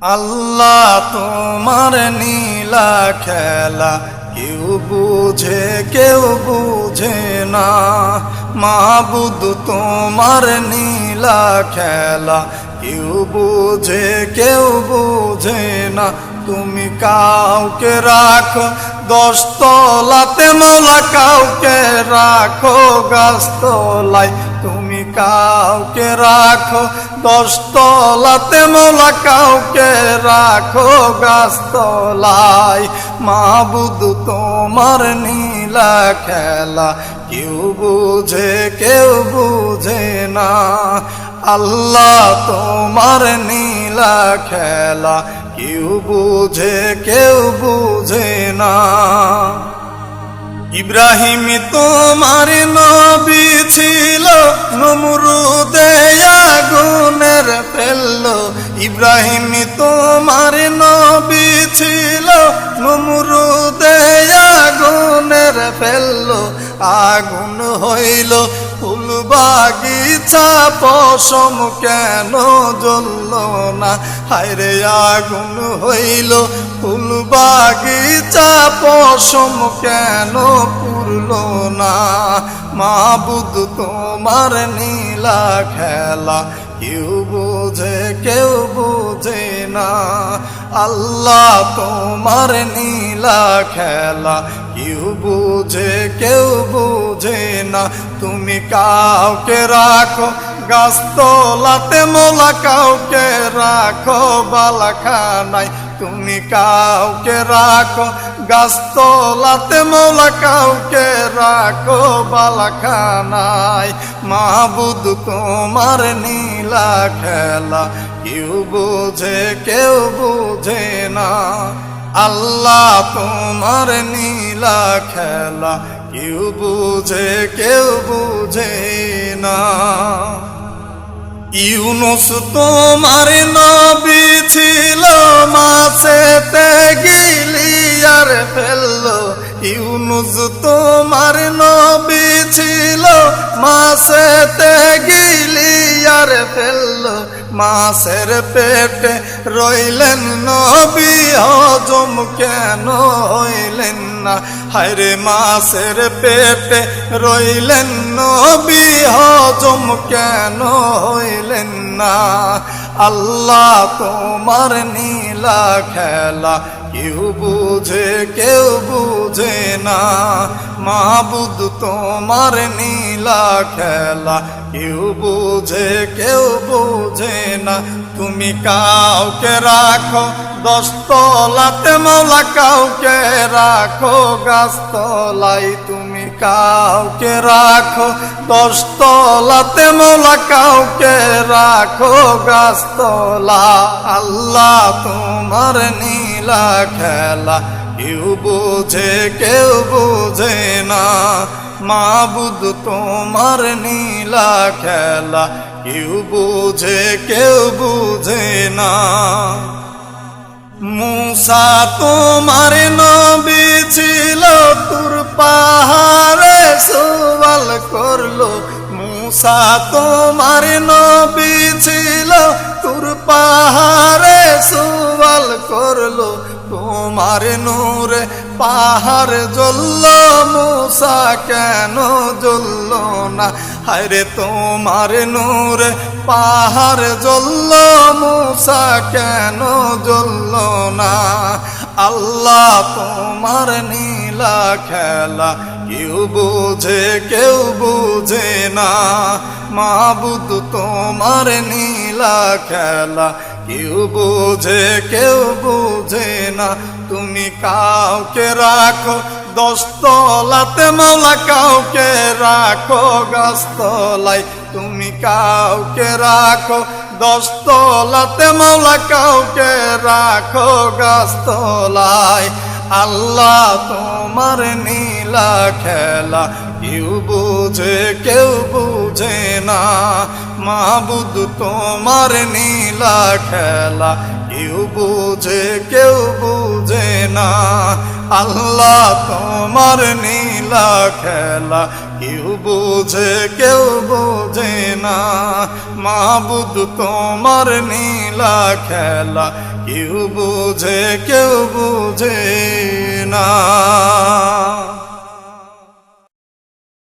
আল্লাহ তোমার নীলা খেলা কেউ বুঝে কেউ বুঝে না। মাবুদ তোমার নীলা খেলা কেউ বুঝে কেউ বুঝে না। তুমি কাউকে রাখো 10 তলাতে, মৌলা কাউকে রাখো গাছতলায়। তুমি কাউকে রাখো 10 তলাতে, মৌলা কাউকে রাখো গাছতলায়। মাবুদ তোমার নীলা খেলা কেউ বুঝে কেউ বুঝে না। আল্লাহ তোমার নীলা খেলা কেউ বুঝে কেউ বুঝে না। ইব্রাহিম তোমার নবী ছিল, নমরুদে আগুনের ফেললো। ইব্রাহিম তোমার নবী ছিল, নমরুদে আগুনের ফেললো। আগুন হইল ফুল বাগিচা, পশম কেন জ্বলল না? হায়রে আগুন হইল ফুল বাগিচা, পশম কেন পুরল না? মাবুদ তোমার নীলা খেলা কেউ বুঝে কেউ বুঝে না। আল্লাহ তোমার নীলা খেলা কেউ বুঝে কেউ বুঝে না। তুমি কাউকে রাখো গাছতলাতে, মৌলা কাউকে রাখো বালাখানায়। তুমি কাউকে রাখো গাছতলাতে, মৌলা কাউকে রাখো বালাখানায়। মাবুদ তোমার নীলা খেলা কেউ বুঝে কেউ বুঝে না। আল্লাহ তোমার নীলা খেলা কেউ বুঝে কেউ বুঝে না। ইউনুস তোমার নবী ছিল, মাছেতে গিলিয়ার ফেললো। ইউনুস তোমার নবী ছিল, মাছেতে গিলিয়ার ফেললো। মাছের পেটে রইলেন নবী, হজম কেন হইলেন না? হায়রে মাছের পেটে রইলেন নবী, হজম কেন হইলেন না? আল্লাহ তোমার নীলা খেলা কেউ বুঝে কেউ বুঝে না। মাবুদ তোমার নীলা খেলা কেউ বুঝে কেউ বুঝে না। তুমি কাউকে রাখো 10 তলাতে, মৌলা কাউকে রাখো গাছতলায়। তুমি কাউকে রাখো 10 তলাতে, মৌলা কাউকে রাখো গাছতলা। আল্লাহ তোমার নীলা খেলা কেউ বুঝে কেউ বুঝে না। মাবুদ তোমার নীলা খেলা কেউ বুঝে কেউ বুঝে না। মূসা তোমার নবী ছিল, তুর পাহাড়ে সওয়াল করলো। মূসা তোমার নবী ছিল, তুর পাহাড়ে সওয়াল করলো। তোমার নূরে পাহাড় জ্বলল, মূসা কেন জ্বলল না? হায়রে তোমার নূরে পাহাড় জ্বলল, মূসা কেন জ্বলল না? আল্লাহ তোমার নীলা খেলা কেউ বুঝে কেউ বুঝে না। মাবুদ তোমার নীলা খেলা কেউ বুঝে কেউ বুঝে না। তুমি কাউকে রাখো 10 তলাতে, মৌলা কাউকে রাখো গাছতলায়। তুমি কাউকে রাখো 10 তলাতে, মৌলা কাউকে রাখো গাছতলায়। আল্লাহ তোমার নীলা খেলা কেউ বুঝে কেউ বুঝে না। মাবুদ তোমার নীলা খেলা কেউ বুঝে কেউ বুঝে না। আল্লাহ তোমার নীলা খেলা কেউ বোঝে কেউ বোঝে না মাবুদ তোমার নীলা খেলা কেউ বোঝে কেউ বোঝে না